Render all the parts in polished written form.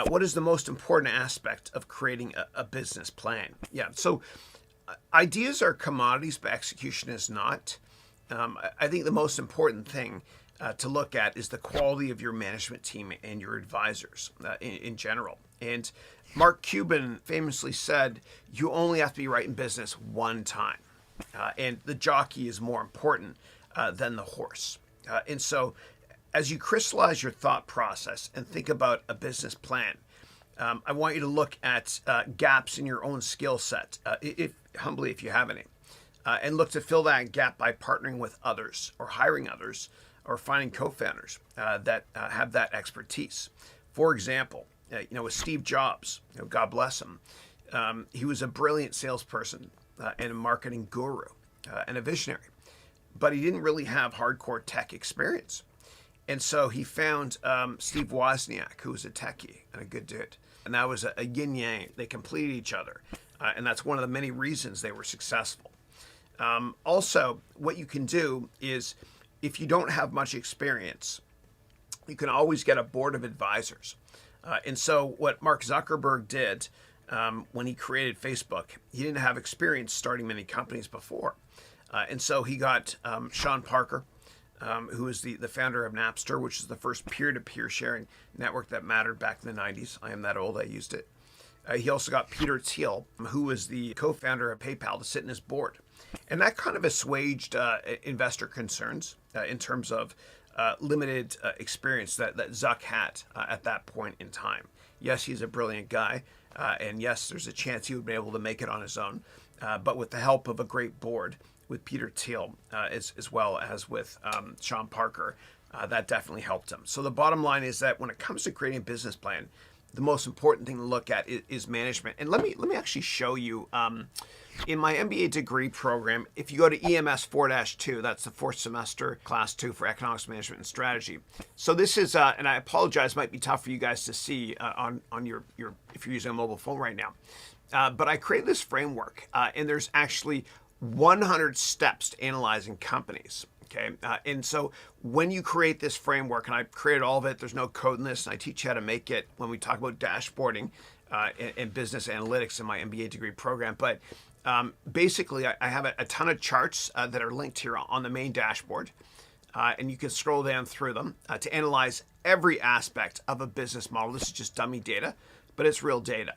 What is the most important aspect of creating a business plan? Yeah, so ideas are commodities, but execution is not. I think the most important thing to look at is the quality of your management team and your advisors in general. And Mark Cuban famously said, you only have to be right in business one time. And the jockey is more important than the horse. And so as you crystallize your thought process and think about a business plan, I want you to look at gaps in your own skill set, if you have any, and look to fill that gap by partnering with others or hiring others or finding co-founders that have that expertise. For example, with Steve Jobs, God bless him, he was a brilliant salesperson and a marketing guru and a visionary, but he didn't really have hardcore tech experience. And so he found Steve Wozniak, who was a techie and a good dude. And that was a yin-yang. They completed each other. And that's one of the many reasons they were successful. Also, what you can do is, if you don't have much experience, you can always get a board of advisors. And so what Mark Zuckerberg did when he created Facebook, he didn't have experience starting many companies before. And so he got Sean Parker, who is the founder of NAPSTER, which is the first peer-to-peer sharing network that mattered back in the 90s. I am that old, I used it. He also got Peter Thiel, who was the co-founder of PayPal, to sit in his board. And that kind of assuaged investor concerns in terms of limited experience that Zuck had at that point in time. Yes, he's a brilliant guy, and yes, there's a chance he would be able to make it on his own, but with the help of a great board, with Peter Thiel, as well as with Sean Parker, that definitely helped him. So the bottom line is that when it comes to creating a business plan, the most important thing to look at is management. And let me actually show you in my MBA degree program. If you go to EMS 4-2, that's the fourth semester, class 2 for economics management and strategy. So this is, and I apologize, might be tough for you guys to see on your if you're using a mobile phone right now. But I created this framework, and there's actually 100 steps to analyzing companies. Okay, and so when you create this framework, and I created all of it, there's no code in this, and I teach you how to make it when we talk about dashboarding and business analytics in my MBA degree program. But basically, I have a ton of charts that are linked here on the main dashboard, and you can scroll down through them to analyze every aspect of a business model. This is just dummy data, but it's real data.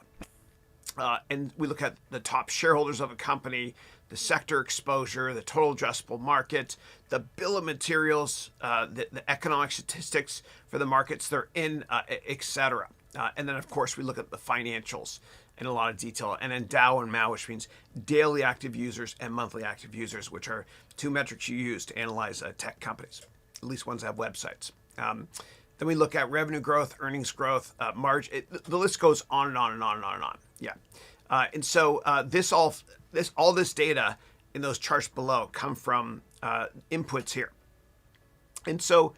And we look at the top shareholders of a company, the sector exposure, the total addressable market, the bill of materials, the economic statistics for the markets they're in, etc. And then, of course, we look at the financials in a lot of detail. And then DAO and MAU, which means daily active users and monthly active users, which are two metrics you use to analyze tech companies, at least ones that have websites. Then we look at revenue growth, earnings growth, margin. The list goes on and on and on and on and on. Yeah. And so all this data in those charts below come from inputs here. And so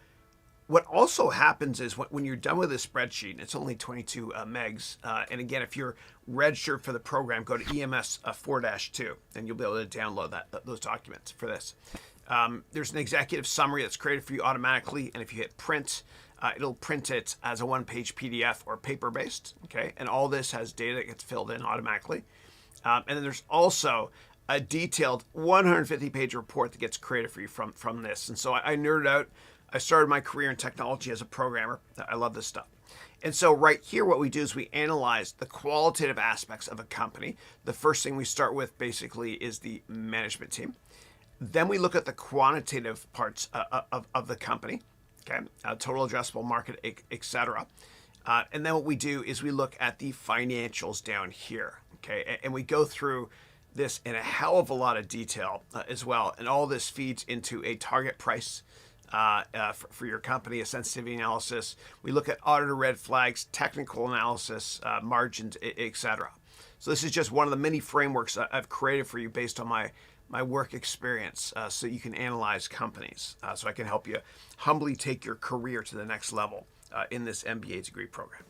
what also happens is when you're done with this spreadsheet, it's only 22 megs. And again, if you're registered for the program, go to EMS 4-2, and you'll be able to download those documents for this. There's an executive summary that's created for you automatically. And if you hit print, it'll print it as a one-page PDF or paper-based, okay? And all this has data that gets filled in automatically. And then there's also a detailed 150-page report that gets created for you from this. And so I nerded out. I started my career in technology as a programmer. I love this stuff. And so right here, what we do is we analyze the qualitative aspects of a company. The first thing we start with basically is the management team. Then we look at the quantitative parts of the company. Okay, total addressable market, etc. And then what we do is we look at the financials down here. Okay, and we go through this in a hell of a lot of detail as well. And all this feeds into a target price for your company, a sensitivity analysis. We look at auditor red flags, technical analysis, margins, etc. So this is just one of the many frameworks I've created for you based on my work experience, so you can analyze companies. So I can help you humbly take your career to the next level in this MBA degree program.